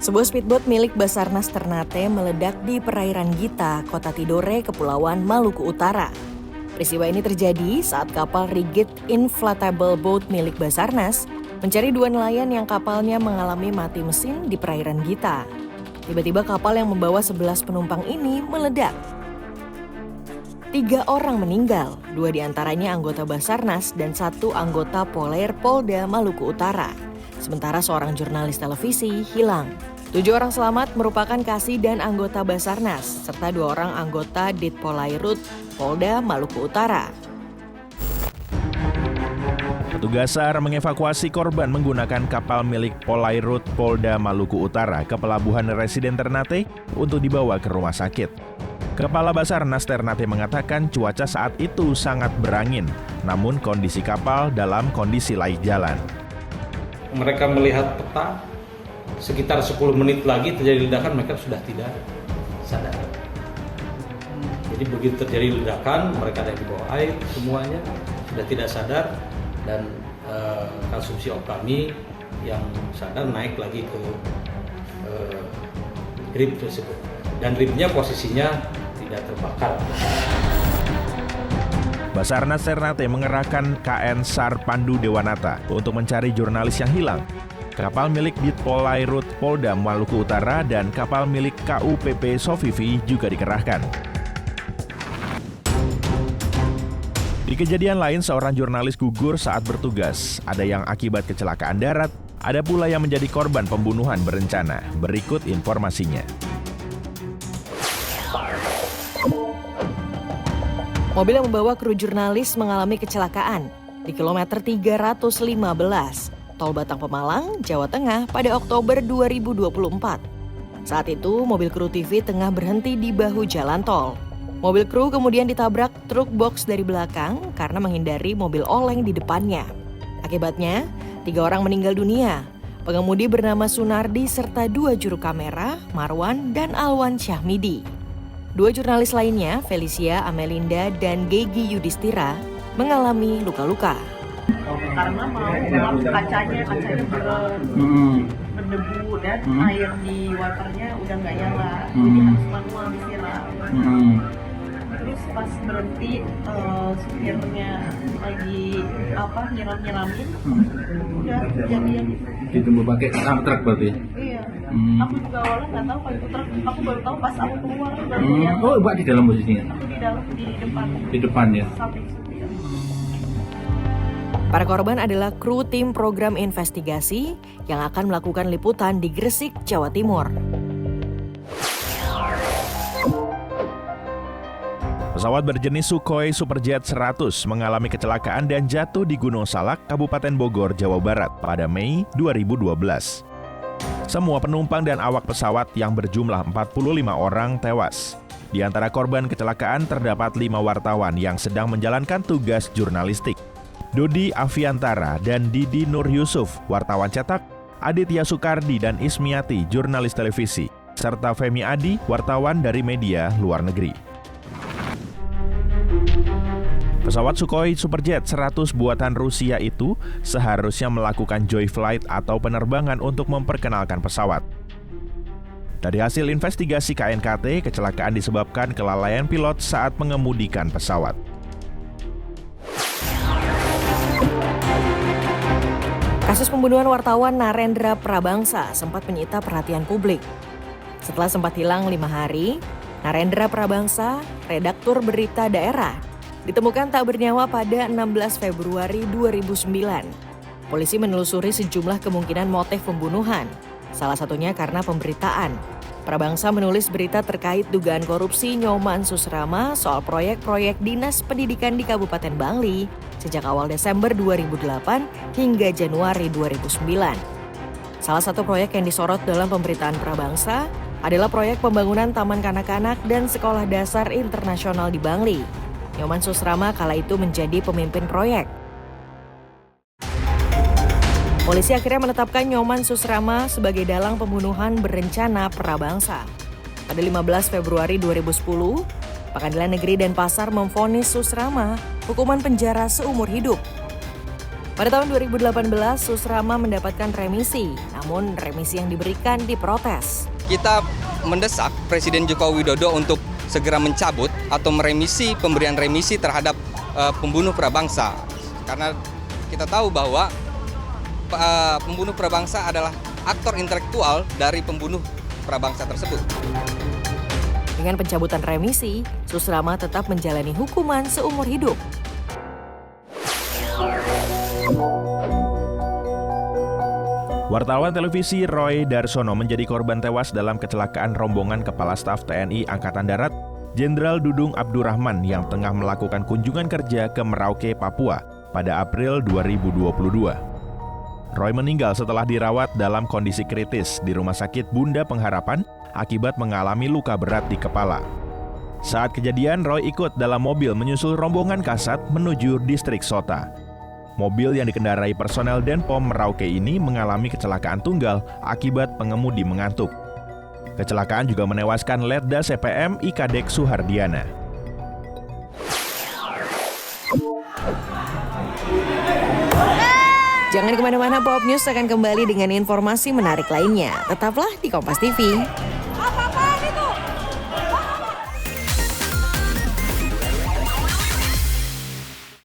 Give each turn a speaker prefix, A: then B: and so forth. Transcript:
A: Sebuah speedboat milik Basarnas Ternate meledak di perairan Gita, Kota Tidore, Kepulauan Maluku Utara. Peristiwa ini terjadi saat kapal Rigid Inflatable Boat milik Basarnas mencari dua nelayan yang kapalnya mengalami mati mesin di perairan Gita. Tiba-tiba kapal yang membawa 11 penumpang ini meledak. 3 orang meninggal, 2 diantaranya anggota Basarnas dan 1 anggota Polair Polda Maluku Utara. Sementara seorang jurnalis televisi hilang. 7 orang selamat merupakan kasih dan anggota Basarnas, serta 2 orang anggota Ditpolairut Polda Maluku Utara.
B: Petugas SAR mengevakuasi korban menggunakan kapal milik Polairut Polda Maluku Utara ke pelabuhan residen Ternate untuk dibawa ke rumah sakit. Kepala Basarnas Ternate mengatakan cuaca saat itu sangat berangin, namun kondisi kapal dalam kondisi laik jalan.
C: Mereka melihat peta, sekitar 10 menit lagi terjadi ledakan, mereka sudah tidak sadar. Jadi begitu terjadi ledakan, mereka ada di bawah air, semuanya sudah tidak sadar, dan konsumsi kami yang sadar naik lagi ke rib tersebut. Dan ribnya posisinya tidak terbakar.
B: Basarnas Ternate mengerahkan KN SAR Pandu Dewanata untuk mencari jurnalis yang hilang. Kapal milik Ditpolairut Polda Maluku Utara dan kapal milik KUPP Sofivi juga dikerahkan. Di kejadian lain, seorang jurnalis gugur saat bertugas. Ada yang akibat kecelakaan darat, ada pula yang menjadi korban pembunuhan berencana. Berikut informasinya.
A: Mobil yang membawa kru jurnalis mengalami kecelakaan di kilometer 315, Tol Batang Pemalang, Jawa Tengah pada Oktober 2024. Saat itu, mobil kru TV tengah berhenti di bahu jalan tol. Mobil kru kemudian ditabrak truk box dari belakang karena menghindari mobil oleng di depannya. Akibatnya, 3 orang meninggal dunia. Pengemudi bernama Sunardi serta 2 juru kamera, Marwan dan Alwan Syahmidi. 2 jurnalis lainnya, Felicia Amelinda dan Gegi Yudhistira, mengalami luka-luka.
D: Karena mau kacanya berdebu dan air di waternya udah nggak nyala, jadi harus manual disiram. Terus pas berhenti supirnya lagi nyiram-nyiramin, udah kejadian
E: gitu. Pakai truk berarti?
D: Iya. Aku juga awalnya nggak tahu kalau itu truk, aku baru tahu pas aku keluar.
E: Oh, Mbak di dalam posisinya?
D: Aku di dalam, di depan.
E: Di depan ya?
D: Samping supir.
A: Para korban adalah kru tim program investigasi yang akan melakukan liputan di Gresik, Jawa Timur.
B: Pesawat berjenis Sukhoi Superjet 100 mengalami kecelakaan dan jatuh di Gunung Salak, Kabupaten Bogor, Jawa Barat pada Mei 2012. Semua penumpang dan awak pesawat yang berjumlah 45 orang tewas. Di antara korban kecelakaan terdapat 5 wartawan yang sedang menjalankan tugas jurnalistik. Dodi Aviantara dan Didi Nur Yusuf, wartawan cetak, Aditya Sukardi dan Ismiati, jurnalis televisi, serta Femi Adi, wartawan dari media luar negeri. Pesawat Sukhoi Superjet 100 buatan Rusia itu seharusnya melakukan joy flight atau penerbangan untuk memperkenalkan pesawat. Dari hasil investigasi KNKT, kecelakaan disebabkan kelalaian pilot saat mengemudikan pesawat.
A: Kasus pembunuhan wartawan Narendra Prabangsa sempat menyita perhatian publik. Setelah sempat hilang 5 hari, Narendra Prabangsa, redaktur berita daerah, ditemukan tak bernyawa pada 16 Februari 2009. Polisi menelusuri sejumlah kemungkinan motif pembunuhan, salah satunya karena pemberitaan. Prabangsa menulis berita terkait dugaan korupsi Nyoman Susrama soal proyek-proyek dinas pendidikan di Kabupaten Bangli sejak awal Desember 2008 hingga Januari 2009. Salah satu proyek yang disorot dalam pemberitaan Prabangsa adalah proyek pembangunan Taman Kanak-kanak dan Sekolah Dasar Internasional di Bangli. Nyoman Susrama kala itu menjadi pemimpin proyek. Polisi akhirnya menetapkan Nyoman Susrama sebagai dalang pembunuhan berencana Prabangsa. Pada 15 Februari 2010, Pengadilan Negeri Denpasar memvonis Susrama hukuman penjara seumur hidup. Pada tahun 2018, Susrama mendapatkan remisi, namun remisi yang diberikan diprotes.
F: Kita mendesak Presiden Joko Widodo untuk segera mencabut atau meremisi pemberian remisi terhadap pembunuh prabangsa. Karena kita tahu bahwa pembunuh prabangsa adalah aktor intelektual dari pembunuh prabangsa tersebut.
A: Dengan pencabutan remisi, Susrama tetap menjalani hukuman seumur hidup.
B: Wartawan televisi Roy Darsono menjadi korban tewas dalam kecelakaan rombongan Kepala Staf TNI Angkatan Darat, Jenderal Dudung Abdurrahman yang tengah melakukan kunjungan kerja ke Merauke, Papua pada April 2022. Roy meninggal setelah dirawat dalam kondisi kritis di Rumah Sakit Bunda Pengharapan akibat mengalami luka berat di kepala. Saat kejadian, Roy ikut dalam mobil menyusul rombongan Kasat menuju distrik Sota. Mobil yang dikendarai personel Denpom Merauke ini mengalami kecelakaan tunggal akibat pengemudi mengantuk. Kecelakaan juga menewaskan Letda CPM Ikadek Suhardiana.
A: Jangan kemana-mana, Pop News akan kembali dengan informasi menarik lainnya. Tetaplah di Kompas TV.